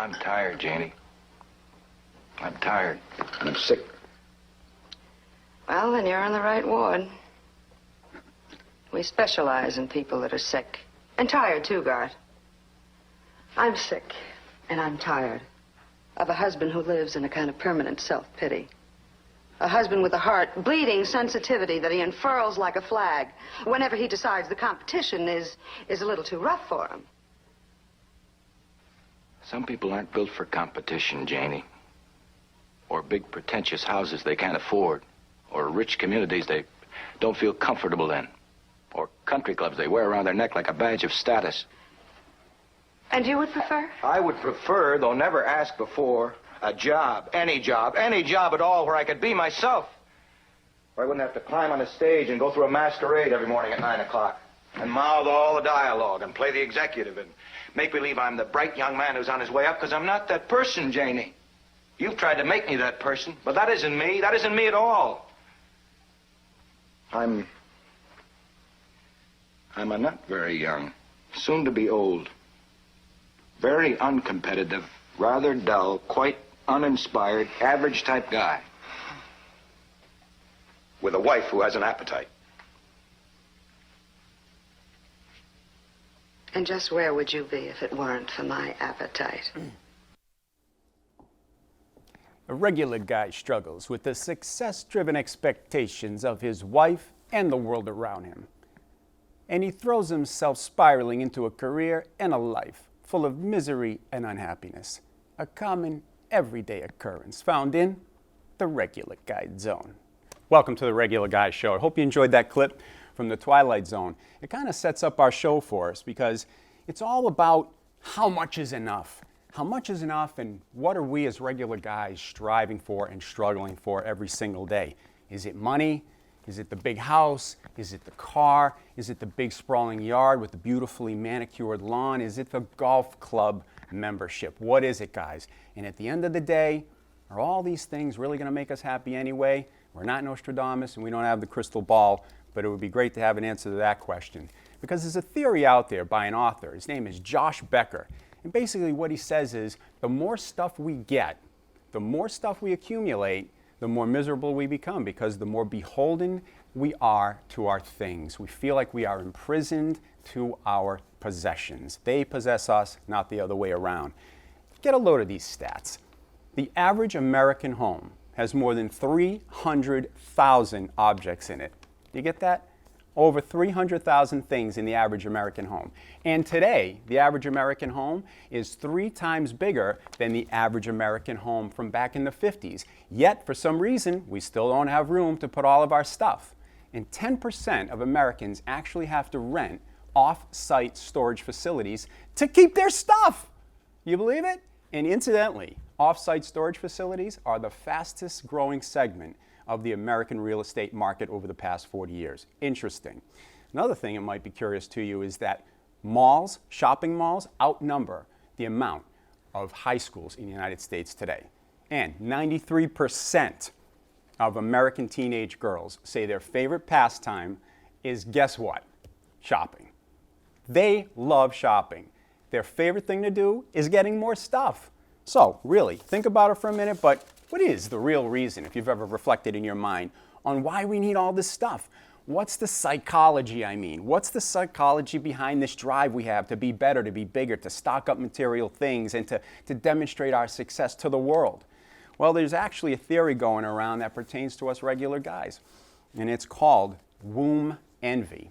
I'm tired, Janie. I'm tired. And I'm sick. Well, then you're in the right ward. We specialize in people that are sick. And tired, too, Garth. I'm sick, and I'm tired of a husband who lives in a kind of permanent self-pity. A husband with a heart, bleeding sensitivity that he unfurls like a flag whenever he decides the competition is a little too rough for him. Some people aren't built for competition, Janie. Or big, pretentious houses they can't afford. Or rich communities they don't feel comfortable in. Or country clubs they wear around their neck like a badge of status. And you would prefer? I would prefer, though never asked before, a job, any job at all where I could be myself. Where I wouldn't have to climb on a stage and go through a masquerade every morning at 9 o'clock. And mouth all the dialogue and play the executive and make believe I'm the bright young man who's on his way up, because I'm not that person, Janie. You've tried to make me that person, but that isn't me. That isn't me at all. I'm a not very young, soon to be old, very uncompetitive, rather dull, quite uninspired, average type guy. With a wife who has an appetite. And just where would you be if it weren't for my appetite? A regular guy struggles with the success-driven expectations of his wife and the world around him. And he throws himself spiraling into a career and a life full of misery and unhappiness. A common, everyday occurrence found in the Regular Guy Zone. Welcome to the Regular Guy Show. I hope you enjoyed that clip from the Twilight Zone. It kind of sets up our show for us because it's all about how much is enough. How much is enough, and what are we as regular guys striving for and struggling for every single day? Is it money? Is it the big house? Is it the car? Is it the big sprawling yard with the beautifully manicured lawn? Is it the golf club membership? What is it, guys? And at the end of the day, are all these things really going to make us happy anyway? We're not Nostradamus and we don't have the crystal ball, but it would be great to have an answer to that question. Because there's a theory out there by an author. His name is Josh Becker. And basically what he says is the more stuff we get, the more stuff we accumulate, the more miserable we become, because the more beholden we are to our things. We feel like we are imprisoned to our possessions. They possess us, not the other way around. Get a load of these stats. The average American home has more than 300,000 objects in it. You get that? Over 300,000 things in the average American home. And today, the average American home is 3 times bigger than the average American home from back in the 50s. Yet, for some reason, we still don't have room to put all of our stuff. And 10% of Americans actually have to rent off-site storage facilities to keep their stuff. You believe it? And incidentally, off-site storage facilities are the fastest growing segment of the American real estate market over the past 40 years. Interesting. Another thing that might be curious to you is that malls, shopping malls, outnumber the amount of high schools in the United States today. And 93% of American teenage girls say their favorite pastime is, guess what? Shopping. They love shopping. Their favorite thing to do is getting more stuff. So, really, think about it for a minute, but what is the real reason, if you've ever reflected in your mind, on why we need all this stuff? What's the psychology, I mean? What's the psychology behind this drive we have to be better, to be bigger, to stock up material things, and to demonstrate our success to the world? Well, there's actually a theory going around that pertains to us regular guys, and it's called womb envy.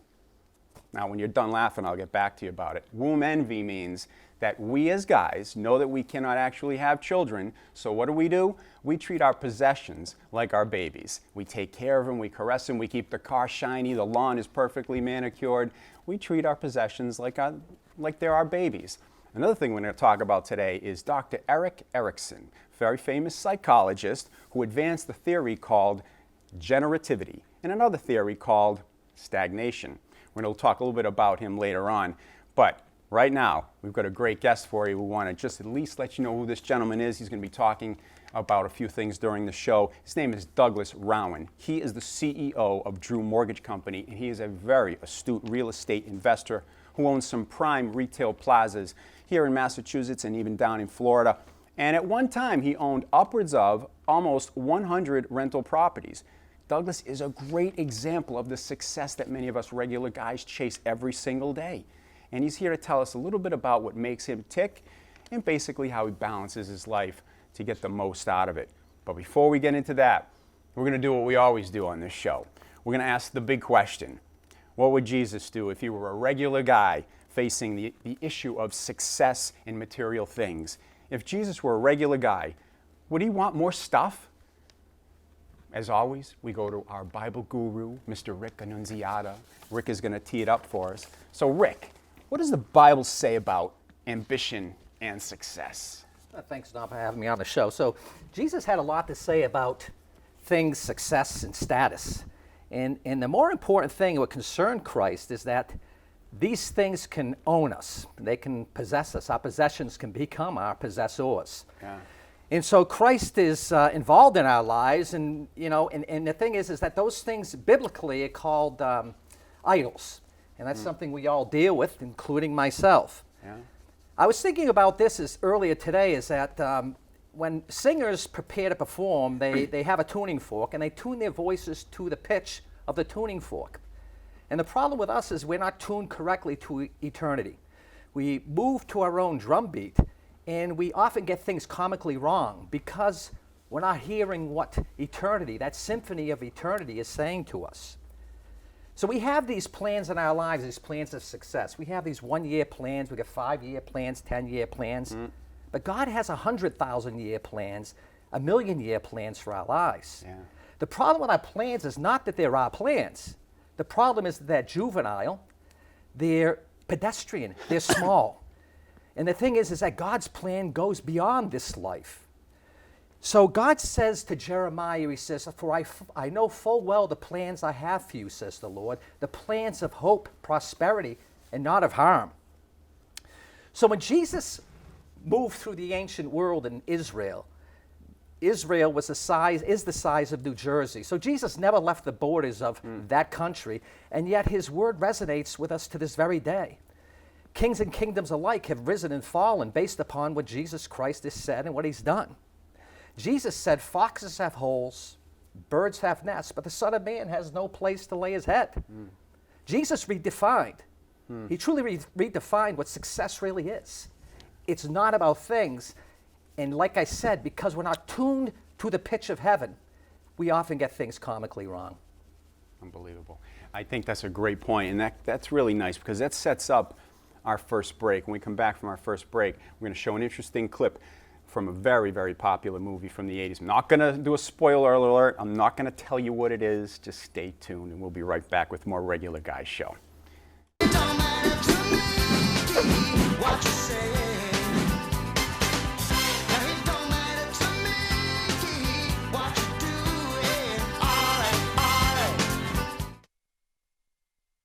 Now, when you're done laughing, I'll get back to you about it. Womb envy means that we as guys know that we cannot actually have children, so what do? We treat our possessions like our babies. We take care of them, we caress them, we keep the car shiny, the lawn is perfectly manicured. We treat our possessions like they're our babies. Another thing we're going to talk about today is Dr. Erik Erikson, very famous psychologist who advanced the theory called generativity and another theory called stagnation. We're going to talk a little bit about him later on, but right now we've got a great guest for you. We want to just at least let you know who this gentleman is. He's going to be talking about a few things during the show. His name is Douglas Rowan. He is the CEO of Drew Mortgage Company, and he is a very astute real estate investor who owns some prime retail plazas here in Massachusetts and even down in Florida. And at one time, he owned upwards of almost 100 rental properties. Douglas is a great example of the success that many of us regular guys chase every single day. And he's here to tell us a little bit about what makes him tick and basically how he balances his life to get the most out of it. But before we get into that, we're going to do what we always do on this show. We're going to ask the big question. What would Jesus do if he were a regular guy facing the issue of success in material things? If Jesus were a regular guy, would he want more stuff? As always, we go to our Bible guru, Mr. Rick Annunziata. Rick is going to tee it up for us. So Rick, what does the Bible say about ambition and success? Thanks, Don, for having me on the show. So Jesus had a lot to say about things, success, and status. And the more important thing what concerned Christ is that these things can own us. They can possess us. Our possessions can become our possessors. Yeah. And so Christ is involved in our lives, and and the thing is that those things biblically are called idols, and that's something we all deal with, including myself. Yeah. I was thinking about this earlier today. Is that when singers prepare to perform, they have a tuning fork, and they tune their voices to the pitch of the tuning fork. And the problem with us is we're not tuned correctly to eternity. We move to our own drum beat, and we often get things comically wrong because we're not hearing what eternity, that symphony of eternity, is saying to us. So we have these plans in our lives, these plans of success. We have these 1-year plans, we got 5-year plans, 10-year plans. But God has 100,000-year plans, 1,000,000-year plans for our lives. Yeah. The problem with our plans is not that they're our plans. The problem is that they're juvenile, they're pedestrian, they're small. And the thing is that God's plan goes beyond this life. So God says to Jeremiah, he says, "For I know full well the plans I have for you, says the Lord, the plans of hope, prosperity, and not of harm." So when Jesus moved through the ancient world in Israel, Israel is the size of New Jersey. So Jesus never left the borders of that country, and yet his word resonates with us to this very day. Kings and kingdoms alike have risen and fallen based upon what Jesus Christ has said and what he's done. Jesus said, "Foxes have holes, birds have nests, but the Son of Man has no place to lay his head." Jesus redefined. He truly redefined what success really is. It's not about things. And like I said, because we're not tuned to the pitch of heaven, we often get things comically wrong. Unbelievable. I think that's a great point, and that's really nice because that sets up our first break. When we come back from our first break, we're going to show an interesting clip from a very, very popular movie from the 80s. I'm not going to do a spoiler alert. I'm not going to tell you what it is. Just stay tuned, and we'll be right back with more Regular Guys Show. It don't matter to me what you say.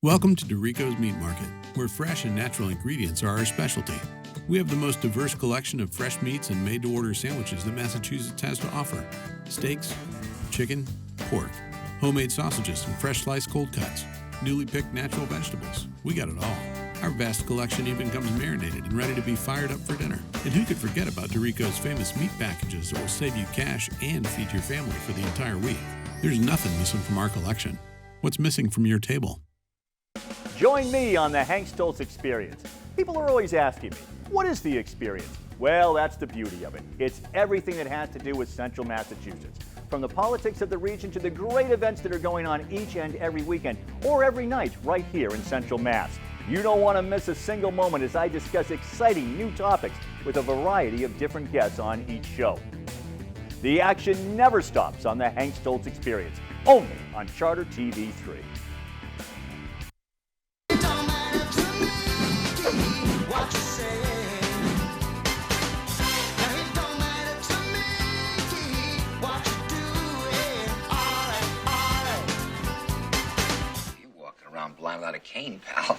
Welcome to Dorico's Meat Market, where fresh and natural ingredients are our specialty. We have the most diverse collection of fresh meats and made-to-order sandwiches that Massachusetts has to offer. Steaks, chicken, pork, homemade sausages, and fresh sliced cold cuts. Newly picked natural vegetables. We got it all. Our vast collection even comes marinated and ready to be fired up for dinner. And who could forget about Dorico's famous meat packages that will save you cash and feed your family for the entire week? There's nothing missing from our collection. What's missing from your table? Join me on the Hank Stoltz Experience. People are always asking me, what is the experience? Well, that's the beauty of it. It's everything that has to do with Central Massachusetts. From the politics of the region to the great events that are going on each and every weekend or every night right here in Central Mass. You don't want to miss a single moment as I discuss exciting new topics with a variety of different guests on each show. The action never stops on the Hank Stoltz Experience, only on Charter TV 3. Blind without a cane, pal.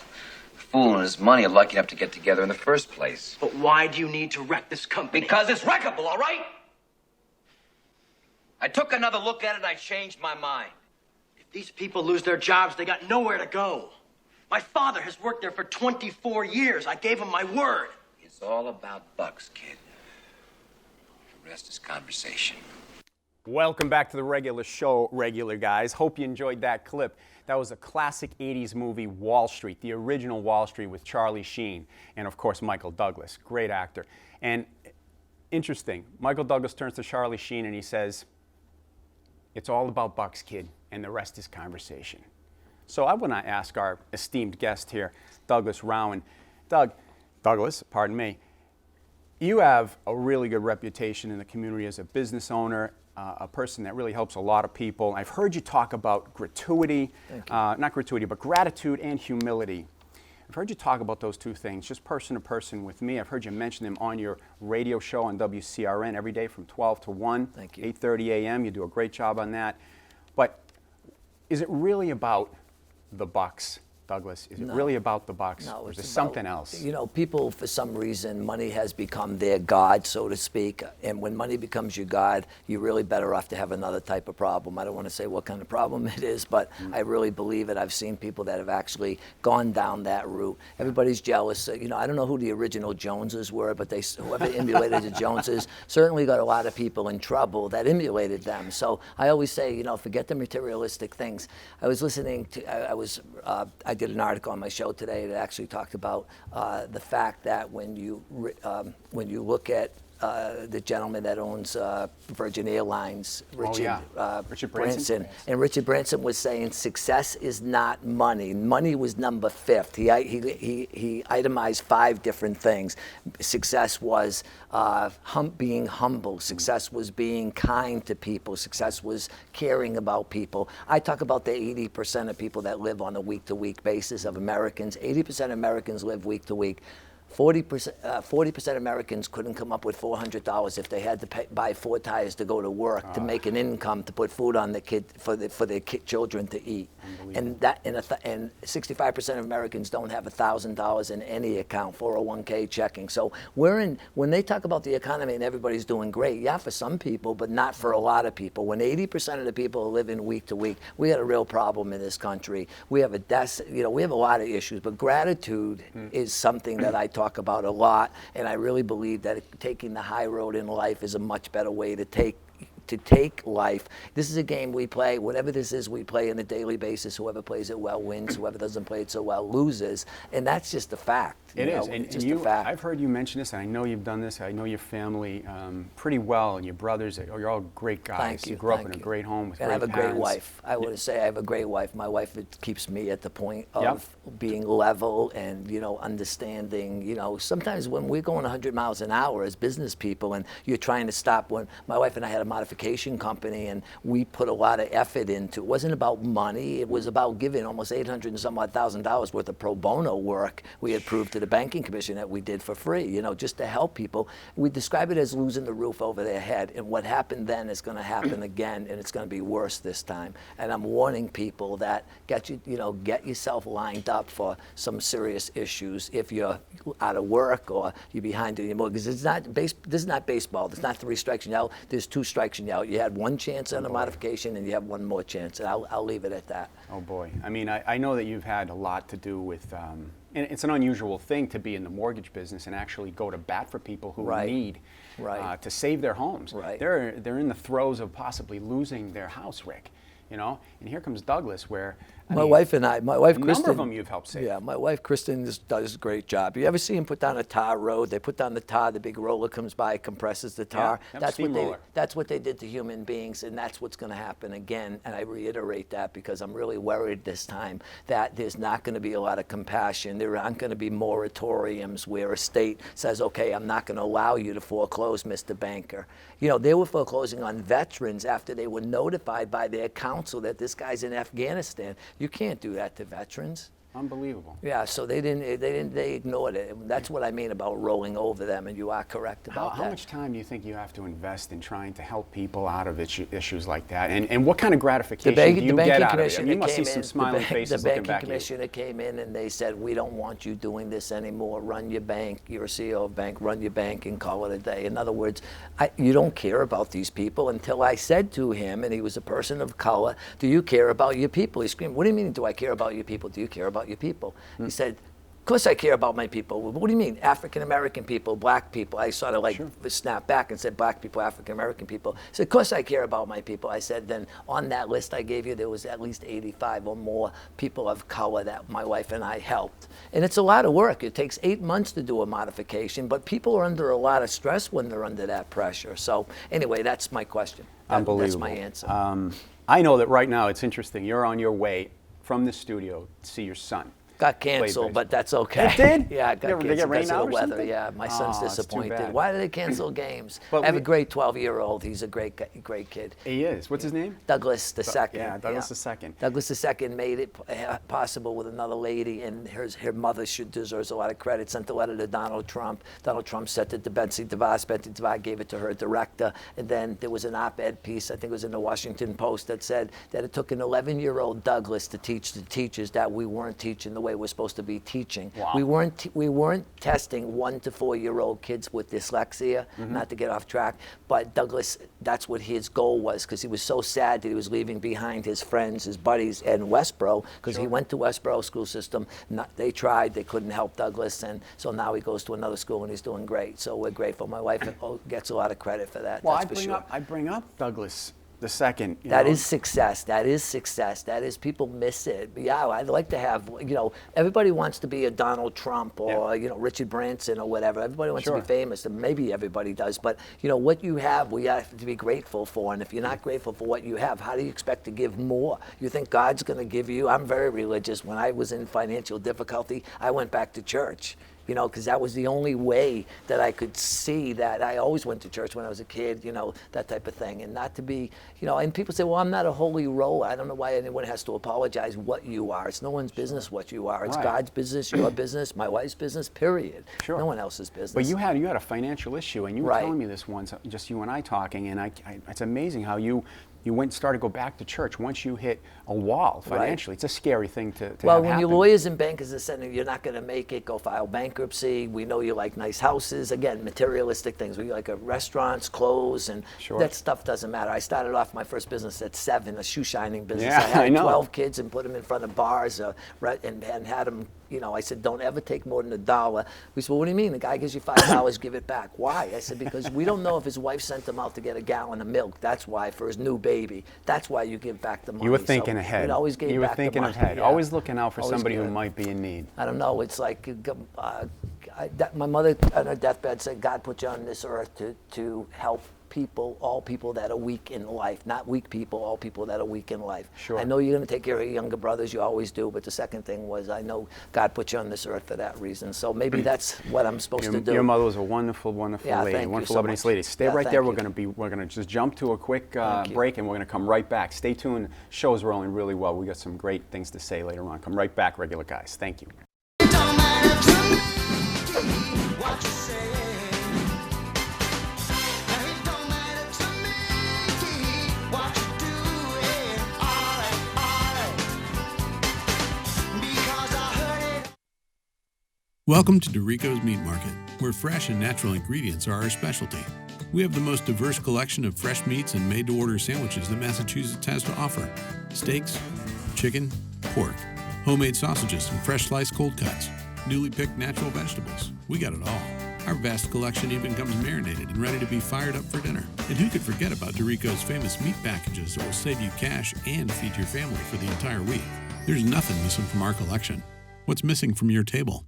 The fool and his money are lucky enough to get together in the first place. But why do you need to wreck this company? Because it's wreckable, all right? I took another look at it and I changed my mind. If these people lose their jobs, they got nowhere to go. My father has worked there for 24 years. I gave him my word. His It's all about bucks, kid. The rest is conversation. Welcome back to the regular show, regular guys. Hope you enjoyed that clip. That was a classic 80s movie, Wall Street, the original Wall Street with Charlie Sheen and, of course, Michael Douglas, great actor. And interesting, Michael Douglas turns to Charlie Sheen and he says, "It's all about bucks, kid, and the rest is conversation." So I want to ask our esteemed guest here, Douglas Rowan. Douglas, pardon me, you have a really good reputation in the community as a business owner, a person that really helps a lot of people. I've heard you talk about gratuity, not gratuity, but gratitude and humility. I've heard you talk about those two things, just person to person with me. I've heard you mention them on your radio show on WCRN every day from 12 to 1, 8:30 a.m. You do a great job on that. But is it really about the bucks, Douglas? Is it really about the bucks? No, or is it it's something about, else? You know, people, for some reason, money has become their god, so to speak. And when money becomes your god, you're really better off to have another type of problem. I don't want to say what kind of problem it is, but I really believe it. I've seen people that have actually gone down that route. Everybody's jealous. You know, I don't know who the original Joneses were, but whoever emulated the Joneses certainly got a lot of people in trouble that emulated them. So I always say, you know, forget the materialistic things. I was listening to, I did an article on my show today that actually talked about the fact that when you look at the gentleman that owns Virgin Airlines, Richard Branson. And Richard Branson was saying success is not money. Money was number 5th. He itemized 5 different things. Success was being humble. Success was being kind to people. Success was caring about people. I talk about the 80% of people that live on a week-to-week basis of Americans. 80% of Americans live week-to-week. 40% Americans couldn't come up with $400 if they had to buy 4 tires to go to work to make an income to put food on the kid for their children to eat. And 65% of Americans don't have $1,000 in any account, 401k checking. So when they talk about the economy and everybody's doing great, yeah, for some people, but not for a lot of people. When 80% of the people are living week to week, we had a real problem in this country. We have we have a lot of issues, but gratitude is something that I talk about a lot, and I really believe that taking the high road in life is a much better way to take life. This is a game we play. Whatever this is, we play on a daily basis. Whoever plays it well wins. Whoever doesn't play it so well loses. And that's just a fact. It is. And a fact. I've heard you mention this, and I know you've done this. I know your family pretty well, and your brothers. You're all great guys. Thank you. You grew up in a great home with great parents. And I have a great wife. I would say I have a great wife. My wife keeps me at the point of being level and, understanding. Sometimes when we're going 100 miles an hour as business people and you're trying to stop, when my wife and I had a modification company and we put a lot of effort into it. It wasn't about money. It was about giving almost $800 and some odd $1,000 worth of pro bono work we had proved to the banking commission that we did for free, just to help people. We describe it as losing the roof over their head, and what happened then is going to happen again, and it's going to be worse this time. And I'm warning people that get yourself lined up for some serious issues if you're out of work or you're behind in your mortgage. This is not baseball. There's not 3 strikes and you're out. There's 2 strikes and you're out. You had 1 chance on a modification, and you have 1 more chance. And I'll leave it at that. Oh boy. I mean, I know that you've had a lot to do with, and it's an unusual thing to be in the mortgage business and actually go to bat for people who need to save their homes. Right. They're in the throes of possibly losing their house, Rick. And here comes Douglas, where my wife Kristen. Number of them you've helped save. Yeah, my wife Kristen does a great job. You ever see him put down a tar road? They put down the tar. The big roller comes by, compresses the tar. Yeah, that's what they did to human beings, and that's what's going to happen again. And I reiterate that because I'm really worried this time that there's not going to be a lot of compassion. There aren't going to be moratoriums where a state says, "Okay, I'm not going to allow you to foreclose, Mr. Banker." They were foreclosing on veterans after they were notified by their counsel that this guy's in Afghanistan. You can't do that to veterans. Unbelievable. Yeah, so they ignored it. That's what I mean about rolling over them, and you are correct about that. How much time do you think you have to invest in trying to help people out of issues like that? And what kind of gratification do you get out of it? You must see some smiling faces looking back at you. The banking commissioner came in and they said, "We don't want you doing this anymore. Run your bank. You're a CEO of a bank. Run your bank and call it a day." In other words, you don't care about these people until I said to him, and he was a person of color, "Do you care about your people?" He screamed, "What do you mean, do I care about your people? Do you care about your people?" He said, course I care about my people. What do you mean? African American people, black people. I sort of like snapped back and said black people, African American people. So of course I care about my people. I said then on that list I gave you, there was at least 85 or more people of color that my wife and I helped. And it's a lot of work. It takes 8 months to do a modification, but people are under a lot of stress when they're under that pressure. So anyway, that's my question. Unbelievable. That's my answer. I know that right now it's interesting. You're on your way from the studio to see your son. Got canceled, but that's okay. It did? Yeah, it got canceled Did it get rain because of out the or weather. something? Yeah, my son's Oh, it's too disappointed. bad. Why do they cancel games? But I have a we- great 12-year-old. He's a great kid. He is. What's his name? Douglas the second. Yeah, Douglas the second. Douglas the second made it possible with another lady, and her mother deserves a lot of credit. Sent the letter to Donald Trump. Donald Trump sent it to Betsy DeVos. Betsy DeVos gave it to her director, and then there was an op-ed piece, I think it was in the Washington Post, that said that it took an 11-year-old Douglas to teach the teachers that we weren't teaching the way we're supposed to be teaching. Wow. We weren't testing 1 to 4-year-old kids with dyslexia, not to get off track, but Douglas, that's what his goal was, because he was so sad that he was leaving behind his friends, his buddies in Westboro, because he went to Westboro school system. They tried, they couldn't help Douglas, and so now he goes to another school and he's doing great. So we're grateful. My wife gets a lot of credit for that. Well, that's for sure. I bring up Douglas the second. That is success. That is success. That is, people miss it. But yeah, I'd like to have, everybody wants to be a Donald Trump or, Richard Branson or whatever. Everybody wants to be famous, and maybe everybody does. But, what you have, we have to be grateful for. And if you're not grateful for what you have, how do you expect to give more? You think God's going to give you? I'm very religious. When I was in financial difficulty, I went back to church. Because that was the only way that I could see that. I always went to church when I was a kid, that type of thing. And not to be, and people say, well, I'm not a holy roller. I don't know why anyone has to apologize what you are. It's no one's business what you are. It's God's business, your business, my wife's business, period. No one else's business. But you had a financial issue, and you were telling me this once, just you and I talking, and it's amazing how you went and started to go back to church once you hit a wall financially. It's a scary thing to well, have when happen. your lawyers and bankers are saying you're not going to make it, go file bankruptcy. We know you like nice houses. Again, materialistic things. We like restaurants, clothes, and that stuff doesn't matter. I started off my first business at 7, a shoe shining business. Yeah, I had know. 12 kids and put them in front of bars and had them. I said, don't ever take more than $1. We said, well, what do you mean? The guy gives you $5, give it back. Why? I said, because we don't know if his wife sent him out to get a gallon of milk. That's why, for his new baby. That's why you give back the money. You were thinking ahead. Always gave you were back thinking the money. ahead. Yeah. Always looking out for Always somebody good. who might be in need. I don't know. It's like my mother on her deathbed said, God put you on this earth to help people, all people that are weak in life. Not weak people, all people that are weak in life. Sure. I know you're going to take care of your younger brothers. You always do. But the second thing was, I know God put you on this earth for that reason. So maybe that's what I'm supposed to do. Your mother was a wonderful, wonderful lady. Thank you wonderful so Lebanese much. lady. Stay Yeah, right thank there. you. We're gonna just jump to a quick break, and we're gonna come right back. Stay tuned. Show's rolling really well. We got some great things to say later on. Come right back, regular guys. Thank you. It don't matter to me what you say. It don't matter to me what you doing. All right. Because I heard it. Welcome to Dorico's Meat Market, where fresh and natural ingredients are our specialty. We have the most diverse collection of fresh meats and made-to-order sandwiches that Massachusetts has to offer. Steaks, chicken, pork, homemade sausages and fresh sliced cold cuts, newly picked natural vegetables. We got it all. Our vast collection even comes marinated and ready to be fired up for dinner. And who could forget about Dorico's famous meat packages that will save you cash and feed your family for the entire week? There's nothing missing from our collection. What's missing from your table?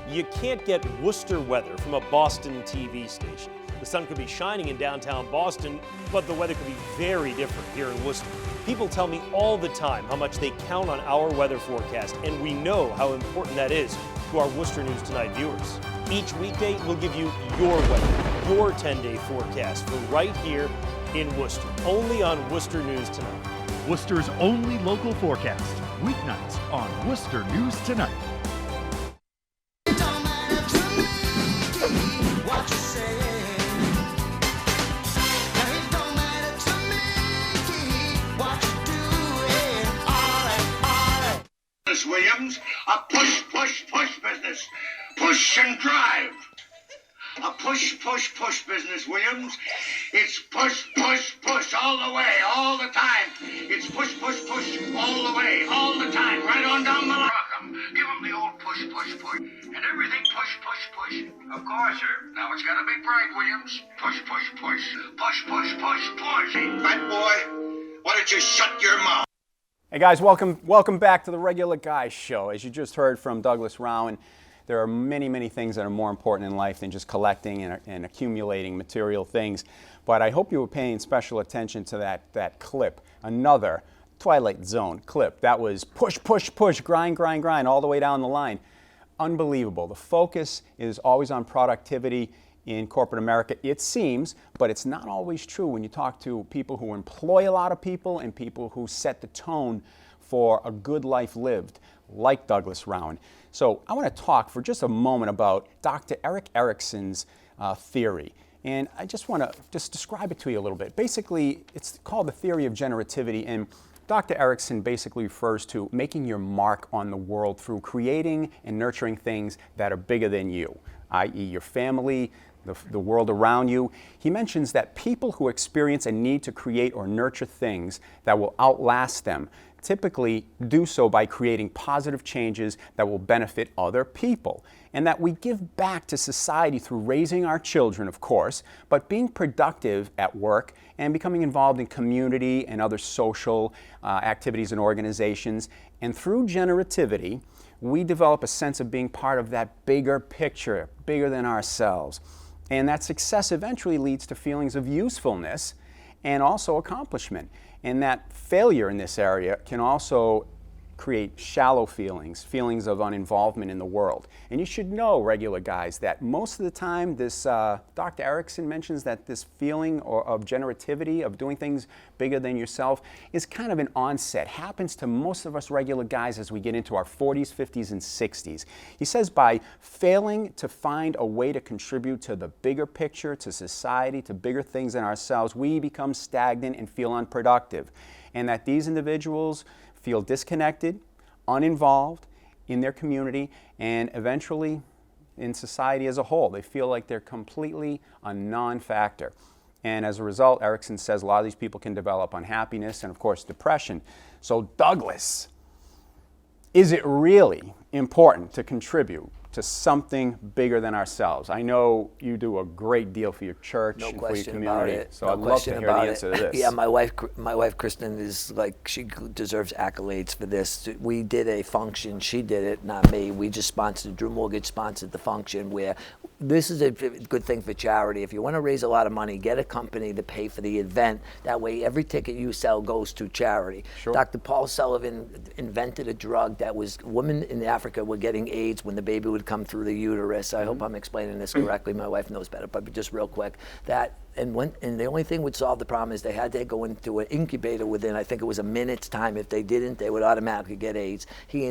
You can't get Worcester weather from a Boston TV station. The sun could be shining in downtown Boston, but the weather could be very different here in Worcester. People tell me all the time how much they count on our weather forecast, and we know how important that is to our Worcester News Tonight viewers. Each weekday, we'll give you your weather, your 10-day forecast for right here in Worcester, only on Worcester News Tonight. Worcester's only local forecast, weeknights on Worcester News Tonight. It don't matter to me what you say. It don't matter to me what you doing. All right. Miss Williams, a push business. Push and drive. A push business, Williams. It's push all the way, all the time. It's push all the way, all the time, right on down the line. Give 'em the old push Of course, sir. Now it's gotta be bright, Williams. Push, push, push. Push, push, push, push. Hey, fat boy, why don't you shut your mouth? Hey guys, welcome back to the Regular Guy Show. As you just heard from Douglas Rowan, there are many things that are more important in life than just collecting and accumulating material things. But I hope you were paying special attention to that clip, another Twilight Zone clip. That was push, push, push, grind, grind, grind, all the way down the line. Unbelievable. The focus is always on productivity in corporate America, it seems, but it's not always true when you talk to people who employ a lot of people and people who set the tone for a good life lived, like Douglas Rowan. So I want to talk for just a moment about Dr. Erik Erikson's theory. And I just want to describe it to you a little bit. Basically, it's called the theory of generativity, and Dr. Erikson basically refers to making your mark on the world through creating and nurturing things that are bigger than you, i.e. your family, the world around you. He mentions that people who experience a need to create or nurture things that will outlast them typically do so by creating positive changes that will benefit other people, and that we give back to society through raising our children, of course, but being productive at work and becoming involved in community and other social activities and organizations. And through generativity, we develop a sense of being part of that bigger picture, bigger than ourselves. And that success eventually leads to feelings of usefulness and also accomplishment. And that failure in this area can also create shallow feelings of uninvolvement in the world. And you should know, regular guys, that most of the time this, Dr. Erikson mentions that this feeling of generativity, of doing things bigger than yourself, is kind of an onset. Happens to most of us regular guys as we get into our 40s, 50s, and 60s. He says by failing to find a way to contribute to the bigger picture, to society, to bigger things than ourselves, we become stagnant and feel unproductive. And that these individuals feel disconnected, uninvolved in their community, and eventually in society as a whole. They feel like they're completely a non-factor. And as a result, Erikson says a lot of these people can develop unhappiness and, of course, depression. So, Douglas, is it really important to contribute to something bigger than ourselves? I know you do a great deal for your church and for your community, so I'd love to hear the answer to this. Yeah, my wife Kristen is like, she deserves accolades for this. We did a function, she did it, not me. We just sponsored, Drew Mortgage sponsored the function where this is a good thing for charity. If you want to raise a lot of money, get a company to pay for the event. That way every ticket you sell goes to charity. Sure. Dr. Paul Sullivan invented a drug that was, women in Africa were getting AIDS when the baby would come through the uterus. I hope I'm explaining this correctly. My wife knows better, but just real quick. And the only thing would solve the problem is they had to go into an incubator within, I think it was a minute's time. If they didn't, they would automatically get AIDS. He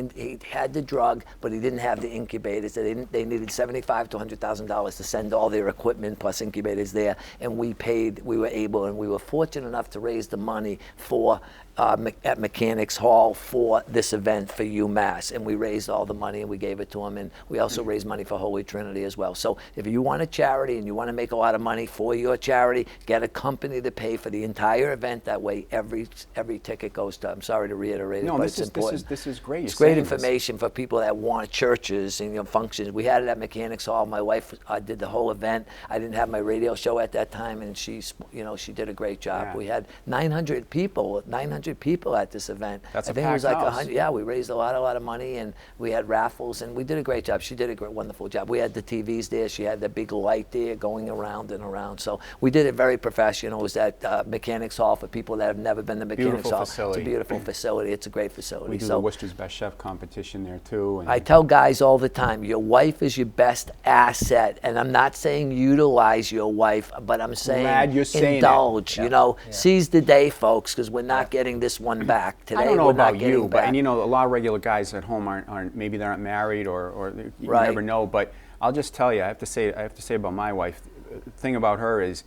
had the drug, but he didn't have the incubators. They needed $75,000 to $100,000 to send all their equipment plus incubators there. And we were able, and we were fortunate enough to raise the money for at Mechanics Hall for this event for UMass, and we raised all the money and we gave it to them, and we also raised money for Holy Trinity as well. So if you want a charity and you want to make a lot of money for your charity, get a company to pay for the entire event. That way every ticket goes to, I'm sorry to reiterate it, but it's important. This is great. It's great information for people that want churches and functions. We had it at Mechanics Hall. My wife did the whole event. I didn't have my radio show at that time, and she did a great job. Yeah. We had 900 people at this event. That's I think it was like 100. Yeah, we raised a lot of money, and we had raffles, and we did a great job. She did a wonderful job. We had the TVs there. She had the big light there going around and around. So we did it very professional. It was at Mechanics Hall for people that have never been to Mechanics Hall. Facility. It's a beautiful facility. It's a great facility. We do the Worcester's Best Chef competition there too. I tell guys all the time, your wife is your best asset, and I'm not saying utilize your wife, but I'm saying indulge. Seize the day, folks, because we're not getting this one back today. I don't know we're about not getting you, back. but a lot of regular guys at home aren't maybe they're not married or you never know. But I'll just tell you, I have to say about my wife. The thing about her is,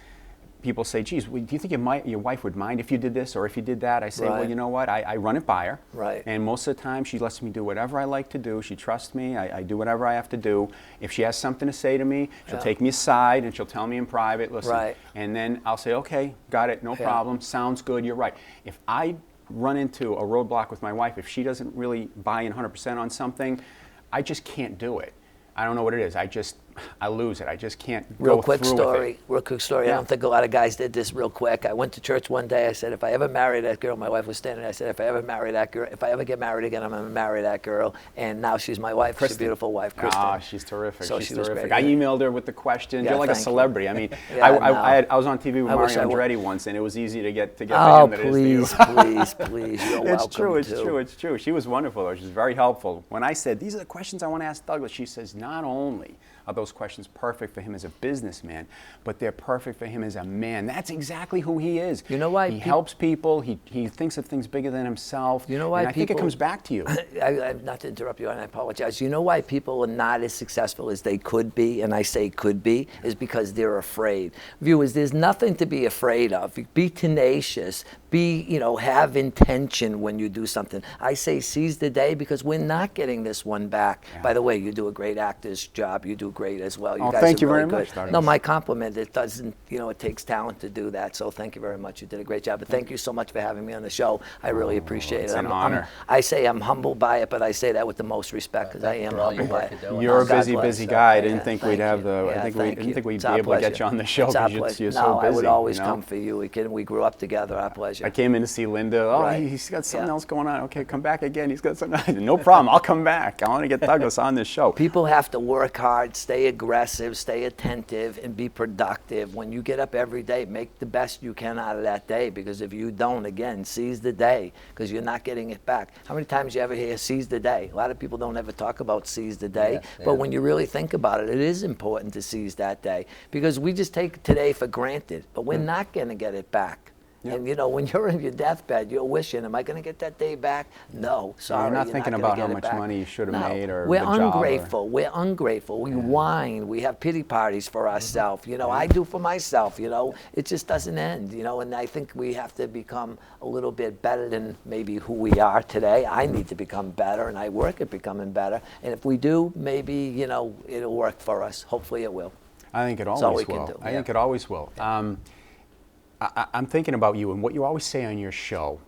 people say, geez, do you think your wife would mind if you did this or if you did that? I say, well, you know what? I run it by her. Right. And most of the time, she lets me do whatever I like to do. She trusts me. I do whatever I have to do. If she has something to say to me, she'll take me aside and she'll tell me in private, listen. Right. And then I'll say, okay, got it, no problem. Sounds good, you're right. If I run into a roadblock with my wife, if she doesn't really buy in 100% on something, I just can't do it. I don't know what it is. I lose it. I just can't Real go quick through with story. it. Real quick story. Yeah. I don't think a lot of guys did this real quick. I went to church one day. I said, if I ever marry that girl, my wife was standing there. I said, if I ever marry that girl, if I ever get married again, I'm going to marry that girl. And now she's my wife. She's a beautiful wife, Kristen. Ah, she's terrific. So she's she was terrific. great. I emailed her with the questions. Yeah, You're like a thank you. celebrity. I mean, Yeah, I was on TV with I wish I Mario would. Andretti once, and it was easy to get to Oh, him than it is to you. please. You're It's welcome true, it's to. true, it's true. She was wonderful, though. She was very helpful. When I said, these are the questions I want to ask Douglas, she says, not only are those questions perfect for him as a businessman, but they're perfect for him as a man. That's exactly who he is. You know why? He helps people. He thinks of things bigger than himself. You know why and I think it comes back to you. Not to interrupt you, and I apologize. You know why people are not as successful as they could be, and I say could be, is because they're afraid. Viewers, there's nothing to be afraid of. Be tenacious. Have intention when you do something. I say seize the day because we're not getting this one back. Yeah. By the way, you do a great actor's job. You do great as well. You guys thank are you really very good. much, Douglas. No, my compliment. It doesn't, it takes talent to do that. So thank you very much. You did a great job. But thank you so much for having me on the show. I really appreciate it's it. an honor. I say I'm humbled by it, but I say that with the most respect because I am humbled by it. You're a God busy, bless. busy guy. I didn't think Thank we'd have you. the. Yeah, I thank didn't think we'd It's be our able to get pleasure. you on the show It's our because pleasure. you're No, so busy. I would always you know? come for you. We grew up together. Our pleasure. I came in to see Linda. Oh, Right. he's got something else going on. Okay, come back again. He's got something. No problem. I'll come back. I want to get Douglas on this show. People have to work hard, stay aggressive, stay attentive, and be productive. When you get up every day, make the best you can out of that day, because if you don't, again, seize the day, because you're not getting it back. How many times you ever hear seize the day? A lot of people don't ever talk about seize the day, but when you really think about it, it is important to seize that day, because we just take today for granted, but we're not going to get it back. Yep. And when you're in your deathbed, you're wishing, am I going to get that day back? No, sorry. You're not thinking gonna about get how it much back. money you should have No. made or We're the job ungrateful. We're ungrateful. We whine. We have pity parties for ourselves. I do for myself. It just doesn't end. And I think we have to become a little bit better than maybe who we are today. I need to become better, and I work at becoming better. And if we do, maybe it'll work for us. Hopefully, it will. I think it That's all always we will. can do. I think it always will. I'm thinking about you and what you always say on your show.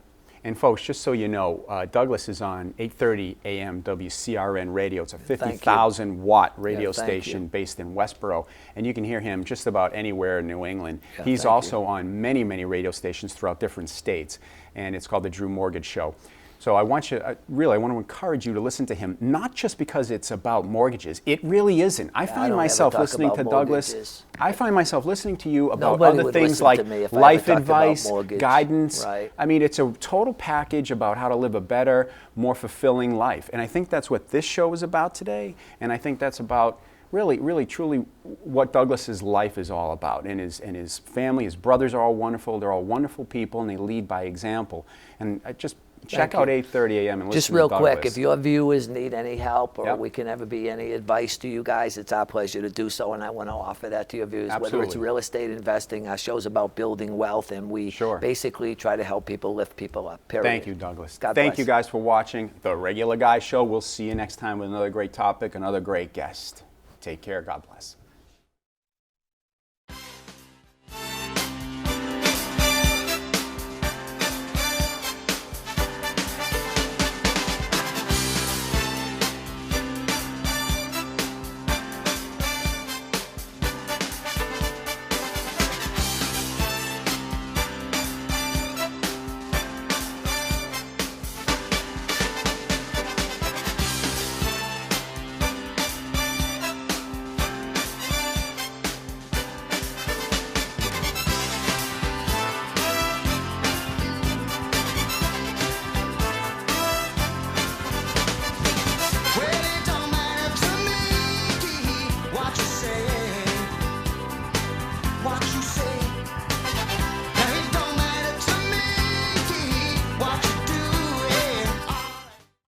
And folks, just so you know, Douglas is on 8:30 a.m. WCRN radio. It's a 50,000 watt radio station based in Westboro, and you can hear him just about anywhere in New England. Yeah, He's also on many, many radio stations throughout different states, and it's called the Drew Mortgage Show. So I want to encourage you to listen to him, not just because it's about mortgages. It really isn't. I find myself listening to Douglas. I find myself listening to you about other things like life advice, guidance. Right. I mean, it's a total package about how to live a better, more fulfilling life. And I think that's what this show is about today. And I think that's about really, truly what Douglas's life is all about. And his family, his brothers are all wonderful. They're all wonderful people, and they lead by example. And I just check out 8:30 a.m. and listen Just to real Douglas. quick, if your viewers need any help or we can ever be any advice to you guys, it's our pleasure to do so, and I want to offer that to your viewers. Absolutely. Whether it's real estate investing, our show's about building wealth, and we basically try to help people lift people up, period. Thank you, Douglas. God Thank bless. you guys for watching The Regular Guy Show. We'll see you next time with another great topic, another great guest. Take care. God bless.